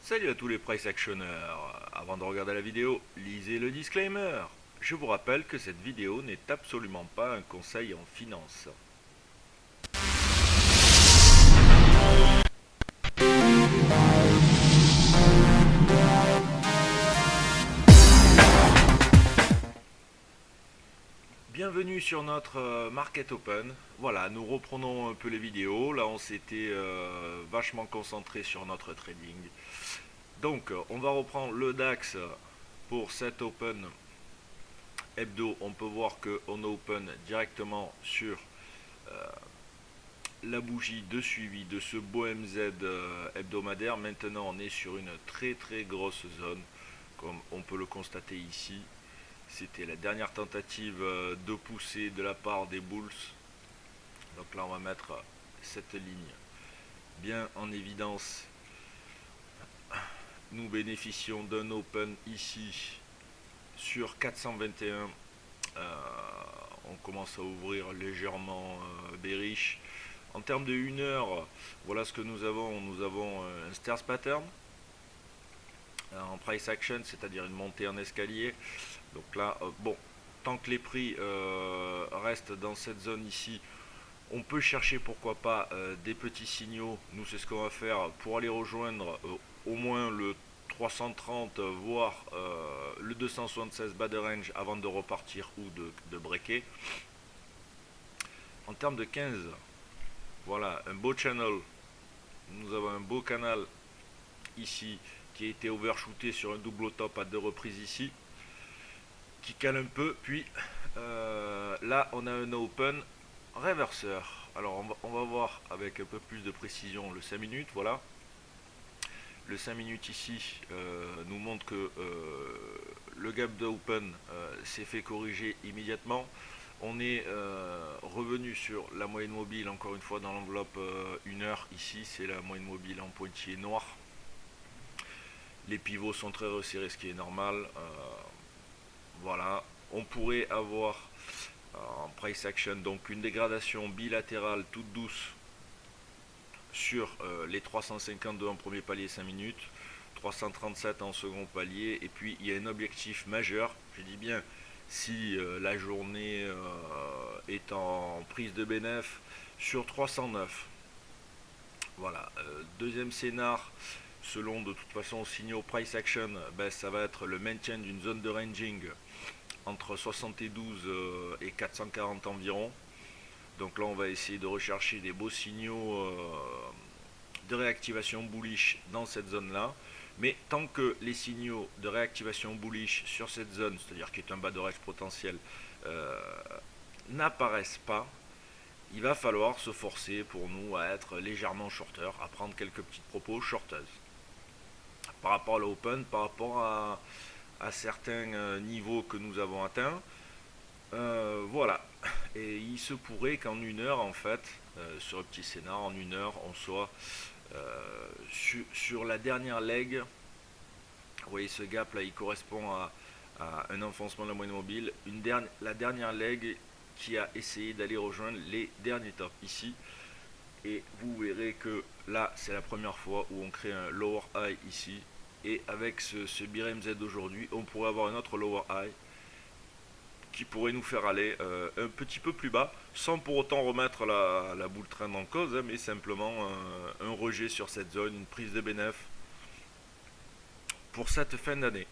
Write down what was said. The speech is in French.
Salut à tous les price actionneurs. Avant de regarder la vidéo, lisez le disclaimer. Je vous rappelle que cette vidéo n'est absolument pas un conseil en finance. Bienvenue sur notre Market Open. Voilà, nous reprenons un peu les vidéos. Là, on s'était vachement concentré sur notre trading. Donc, on va reprendre le DAX pour cet Open hebdo. On peut voir qu'on open directement sur la bougie de suivi de ce beau MZ hebdomadaire. Maintenant, on est sur une très grosse zone, comme on peut le constater ici. C'était la dernière tentative de poussée de la part des bulls. Donc là, on va mettre cette ligne bien en évidence. Nous bénéficions d'un open ici sur 421. On commence à ouvrir légèrement bearish. En termes de 1 heure, voilà ce que nous avons. Nous avons un stairs pattern en price action, c'est-à-dire une montée en escalier. Donc là, bon, tant que les prix restent dans cette zone ici, on peut chercher pourquoi pas des petits signaux. Nous, c'est ce qu'on va faire pour aller rejoindre au moins le 330, voire le 276 bas de range avant de repartir ou de breaker. En termes de 15, voilà, un beau channel. Nous avons un beau canal ici qui a été overshooté sur un double top à 2 reprises ici, qui cale un peu. Puis là, on a un open reverseur. Alors on va voir avec un peu plus de précision le 5 minutes. Voilà, le 5 minutes ici nous montre que le gap d'open s'est fait corriger immédiatement. On est revenu sur la moyenne mobile, encore une fois dans l'enveloppe 1 heure. Ici, c'est la moyenne mobile en pointillé noir. Les pivots sont très resserrés, ce qui est normal. Voilà, on pourrait avoir en price action donc une dégradation bilatérale toute douce sur les 352 en premier palier 5 minutes, 337 en second palier, et puis il y a un objectif majeur, je dis bien si la journée est en prise de bénéf, sur 309. Voilà, deuxième scénar, selon de toute façon signaux price action, ben, ça va être le maintien d'une zone de ranging entre 72 et 440 environ. Donc là, on va essayer de rechercher des beaux signaux de réactivation bullish dans cette zone-là. Mais tant que les signaux de réactivation bullish sur cette zone, c'est-à-dire qui est un bas de range potentiel, n'apparaissent pas, il va falloir se forcer pour nous à être légèrement shorter, à prendre quelques petites propos shorteuses. Par rapport à l'open, par rapport à certains niveaux que nous avons atteints, voilà. Et il se pourrait qu'en 1 heure, en fait, sur le petit scénar, en 1 heure, on soit sur la dernière leg. Vous voyez ce gap là, il correspond à un enfoncement de la moyenne mobile. La dernière leg qui a essayé d'aller rejoindre les derniers tops ici. Et vous verrez que là, c'est la première fois où on crée un lower high ici. Et avec ce BRMZ d'aujourd'hui, on pourrait avoir un autre lower high qui pourrait nous faire aller un petit peu plus bas, sans pour autant remettre la bull trend en cause, hein, mais simplement un rejet sur cette zone, une prise de bénéf pour cette fin d'année.